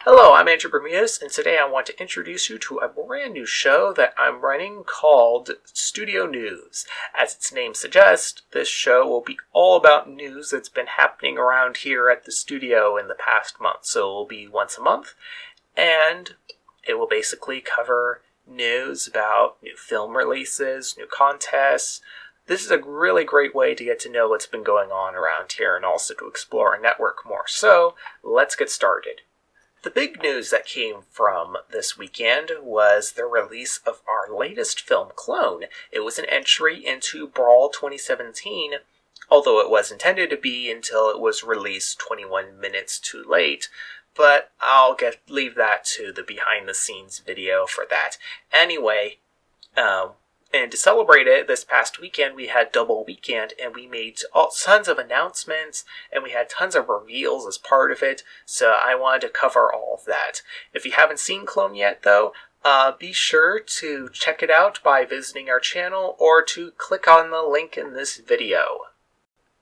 Hello, I'm Andrew Bermudez, and today I want to introduce you to a brand new show that I'm running called Studio News. As its name suggests, this show will be all about news that's been happening around here at the studio in the past month. So it will be once a month, and it will basically cover news about new film releases, new contests. This is a really great way to get to know what's been going on around here and also to explore and network more. So let's get started. The big news that came from this weekend was the release of our latest film, Clone. It was an entry into BRAWL 2017, although it was intended to be until it was released 21 minutes too late, but I'll leave that to the behind-the-scenes video for that. Anyway, and to celebrate it, this past weekend, we had double weekend, and we made tons of announcements, and we had tons of reveals as part of it, so I wanted to cover all of that. If you haven't seen Clone yet, though, be sure to check it out by visiting our channel, or to click on the link in this video.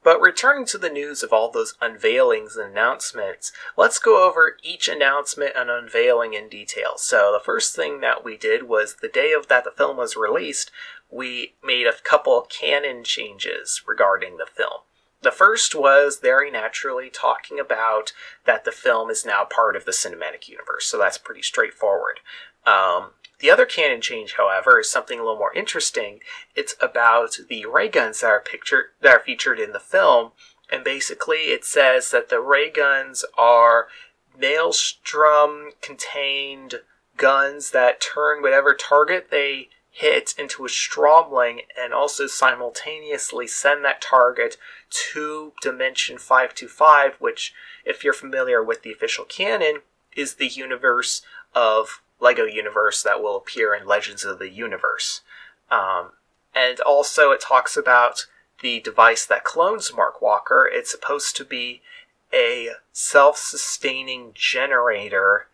But returning to the news of all those unveilings and announcements, let's go over each announcement and unveiling in detail. So the first thing that we did was the day that the film was released, we made a couple canon changes regarding the film. The first was very naturally talking about that the film is now part of the cinematic universe, so that's pretty straightforward. The other canon change, however, is something a little more interesting. It's about the ray guns that are featured in the film, and basically it says that the ray guns are maelstrom-contained guns that turn whatever target they hit into a stromling and also simultaneously send that target to Dimension 525, which, if you're familiar with the official canon, is the universe of LEGO universe that will appear in Legends of the Universe. And also it talks about the device that clones Mark Walker. It's supposed to be a self-sustaining generator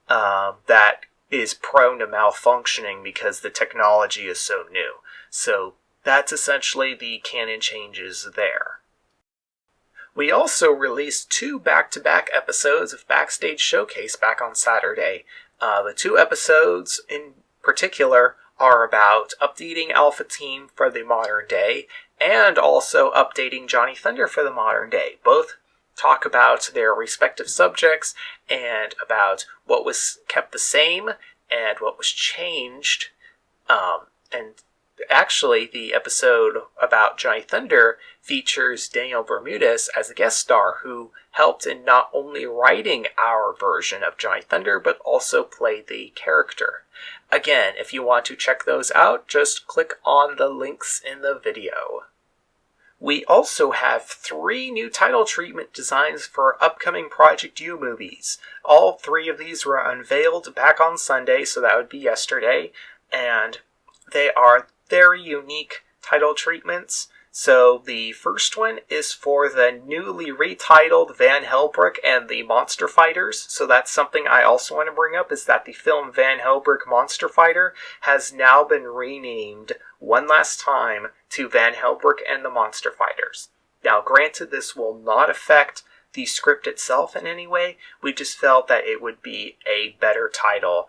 that is prone to malfunctioning because the technology is so new. So that's essentially the canon changes there. We also released 2 back-to-back episodes of Backstage Showcase back on Saturday. The 2 episodes in particular are about updating Alpha Team for the modern day and also updating Johnny Thunder for the modern day. Both talk about their respective subjects and about what was kept the same and what was changed. And actually, the episode about Johnny Thunder features Daniel Bermudez as a guest star who helped in not only writing our version of Johnny Thunder, but also played the character. Again, if you want to check those out, just click on the links in the video. We also have 3 new title treatment designs for upcoming Project U movies. All 3 of these were unveiled back on Sunday, so that would be yesterday, and they are very unique title treatments. So the first one is for the newly retitled Van Hellbrück and the Monster Fighters. So that's something I also want to bring up, is that the film Van Hellbrück Monster Fighter has now been renamed one last time to Van Hellbrück and the Monster Fighters. Now, granted, this will not affect the script itself in any way. We just felt that it would be a better title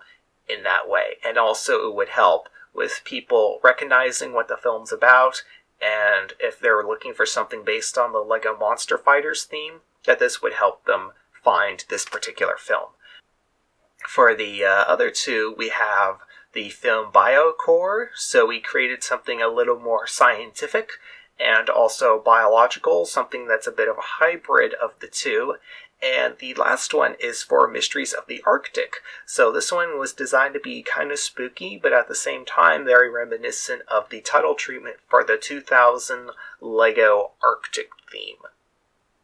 in that way. And also it would help with people recognizing what the film's about, and if they're looking for something based on the LEGO Monster Fighters theme, that this would help them find this particular film. For the other 2, we have the film BioCore, so we created something a little more scientific and also biological, something that's a bit of a hybrid of the 2. And the last one is for Mysteries of the Arctic. So this one was designed to be kind of spooky, but at the same time very reminiscent of the title treatment for the 2000 LEGO Arctic theme.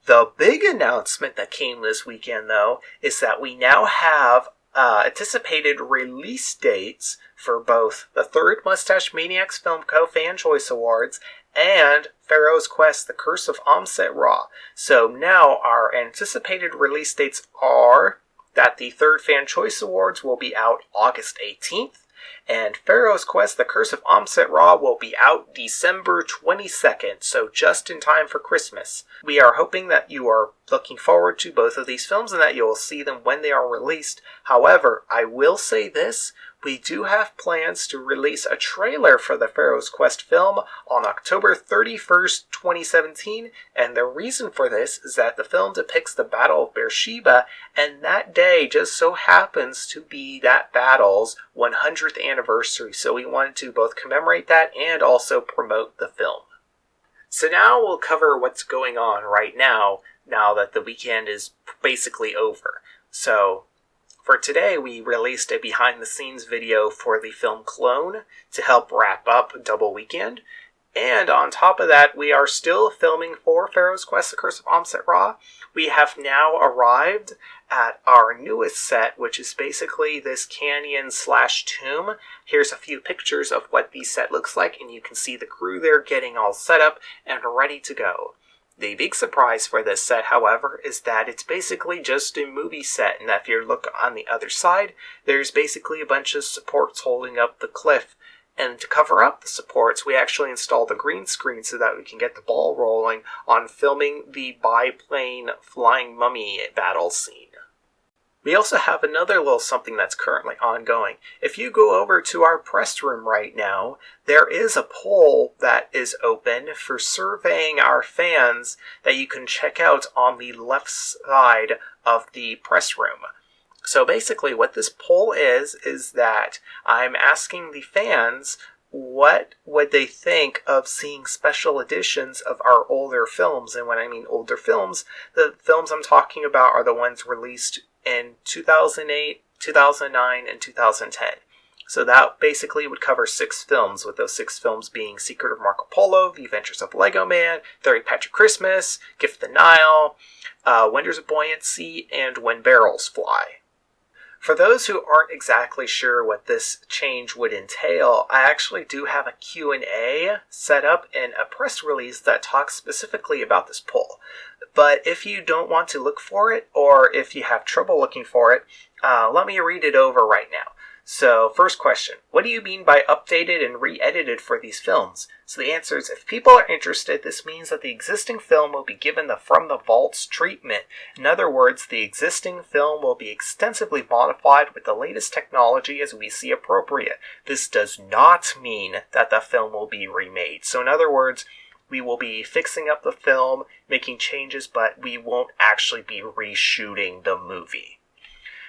The big announcement that came this weekend, though, is that we now have anticipated release dates for both the 3rd Mustache Maniacs Film Co. Fan Choice Awards and Pharaoh's Quest, The Curse of Amset Ra. So now our anticipated release dates are that the 3rd Fan Choice Awards will be out August 18th, And Pharaoh's Quest: The Curse of Amoset-Ra will be out December 22nd, so just in time for Christmas. We are hoping that you are looking forward to both of these films and that you will see them when they are released. However, I will say this, we do have plans to release a trailer for the Pharaoh's Quest film on October 31st, 2017, and the reason for this is that the film depicts the Battle of Beersheba, and that day just so happens to be that battle's 100th anniversary, so we wanted to both commemorate that and also promote the film. So now we'll cover what's going on right now that the weekend is basically over. So, for today, we released a behind-the-scenes video for the film Clone to help wrap up Double Weekend. And on top of that, we are still filming for Pharaoh's Quest: The Curse of Amoset-Ra. We have now arrived at our newest set, which is basically this canyon/tomb. Here's a few pictures of what the set looks like, and you can see the crew there getting all set up and ready to go. The big surprise for this set, however, is that it's basically just a movie set, and that if you look on the other side, there's basically a bunch of supports holding up the cliff. And to cover up the supports, we actually installed a green screen so that we can get the ball rolling on filming the biplane flying mummy battle scene. We also have another little something that's currently ongoing. If you go over to our press room right now, there is a poll that is open for surveying our fans that you can check out on the left side of the press room. So basically what this poll is that I'm asking the fans what would they think of seeing special editions of our older films. And when I mean older films, the films I'm talking about are the ones released in 2008, 2009, and 2010. So that basically would cover 6 films, with those 6 films being Secret of Marco Polo, The Adventures of Lego Man, 30 Patrick Christmas, Gift of the Nile, Wonders of Buoyancy, and When Barrels Fly. For those who aren't exactly sure what this change would entail, I actually do have a Q&A set up in a press release that talks specifically about this poll. But if you don't want to look for it, or if you have trouble looking for it, let me read it over right now. So, first question, what do you mean by updated and re-edited for these films? So the answer is, if people are interested, this means that the existing film will be given the From the Vaults treatment. In other words, the existing film will be extensively modified with the latest technology as we see appropriate. This does not mean that the film will be remade. So in other words, we will be fixing up the film, making changes, but we won't actually be reshooting the movie.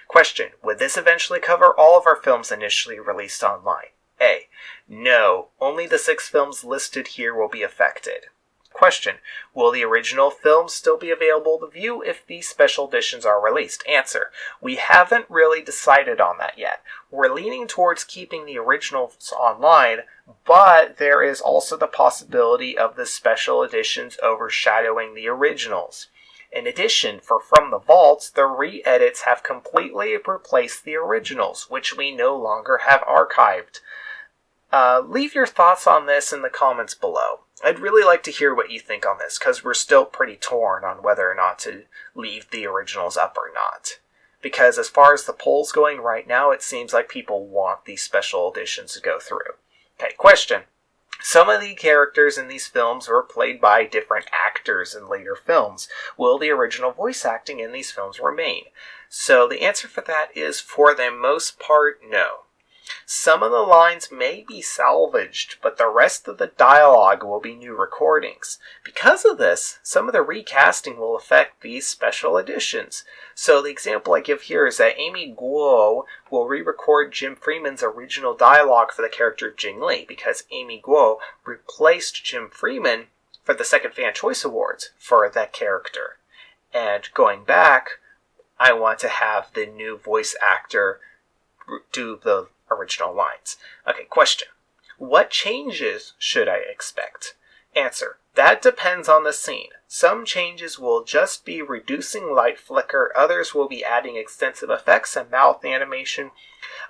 Question, would this eventually cover all of our films initially released online? A, no, only the 6 films listed here will be affected. Question, will the original film still be available to view if these special editions are released? Answer, we haven't really decided on that yet. We're leaning towards keeping the originals online, but there is also the possibility of the special editions overshadowing the originals. In addition, for From the Vaults, the re-edits have completely replaced the originals, which we no longer have archived. Leave your thoughts on this in the comments below. I'd really like to hear what you think on this, because we're still pretty torn on whether or not to leave the originals up or not. Because as far as the poll's going right now, it seems like people want these special editions to go through. Okay, question. Some of the characters in these films were played by different actors in later films. Will the original voice acting in these films remain? So the answer for that is, for the most part, no. Some of the lines may be salvaged, but the rest of the dialogue will be new recordings. Because of this, some of the recasting will affect these special editions. So the example I give here is that Amy Guo will re-record Jim Freeman's original dialogue for the character Jing Li, because Amy Guo replaced Jim Freeman for the second Fan Choice Awards for that character. And going back, I want to have the new voice actor do the original lines. Okay, question. What changes should I expect? Answer. That depends on the scene. Some changes will just be reducing light flicker, others will be adding extensive effects and mouth animation,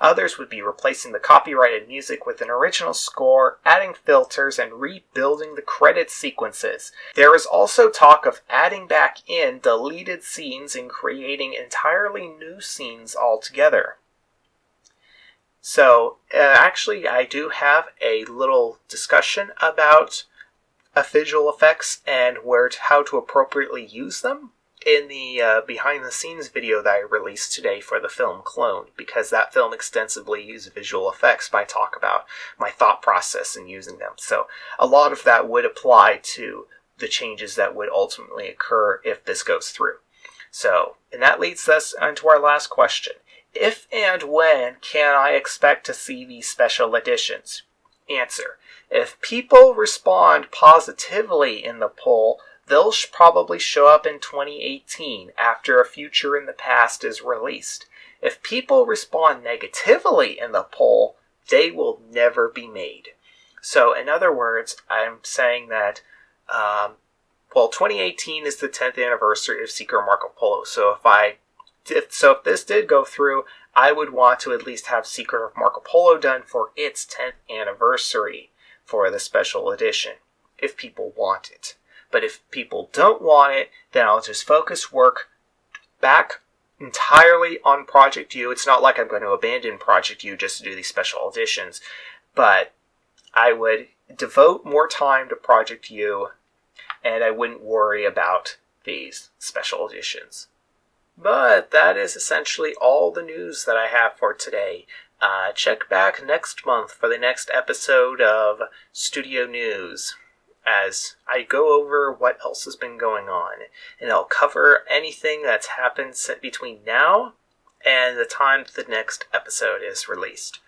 others would be replacing the copyrighted music with an original score, adding filters, and rebuilding the credit sequences. There is also talk of adding back in deleted scenes and creating entirely new scenes altogether. So, actually, I do have a little discussion about visual effects and how to appropriately use them in the behind the scenes video that I released today for the film Clone, because that film extensively used visual effects by talk about my thought process in using them. So a lot of that would apply to the changes that would ultimately occur if this goes through. So, and that leads us into our last question. If and when can I expect to see these special editions? Answer. If people respond positively in the poll, they'll probably show up in 2018 after A Future in the Past is released. If people respond negatively in the poll, they will never be made. So, in other words, I'm saying that 2018 is the 10th anniversary of Secret Marco Polo. So if this did go through, I would want to at least have Secret of Marco Polo done for its 10th anniversary for the special edition, if people want it. But if people don't want it, then I'll just focus work back entirely on Project U. It's not like I'm going to abandon Project U just to do these special editions, but I would devote more time to Project U, and I wouldn't worry about these special editions. But that is essentially all the news that I have for today. Check back next month for the next episode of Studio News, as I go over what else has been going on. And I'll cover anything that's happened between now and the time the next episode is released.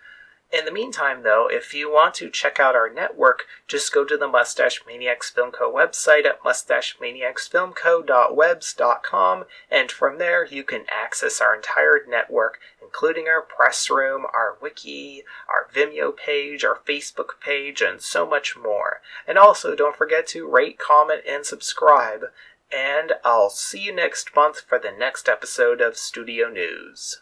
In the meantime, though, if you want to check out our network, just go to the Mustache Maniacs Film Co. website at mustachemaniacsfilmco.webs.com, and from there you can access our entire network, including our press room, our wiki, our Vimeo page, our Facebook page, and so much more. And also, don't forget to rate, comment, and subscribe. And I'll see you next month for the next episode of Studio News.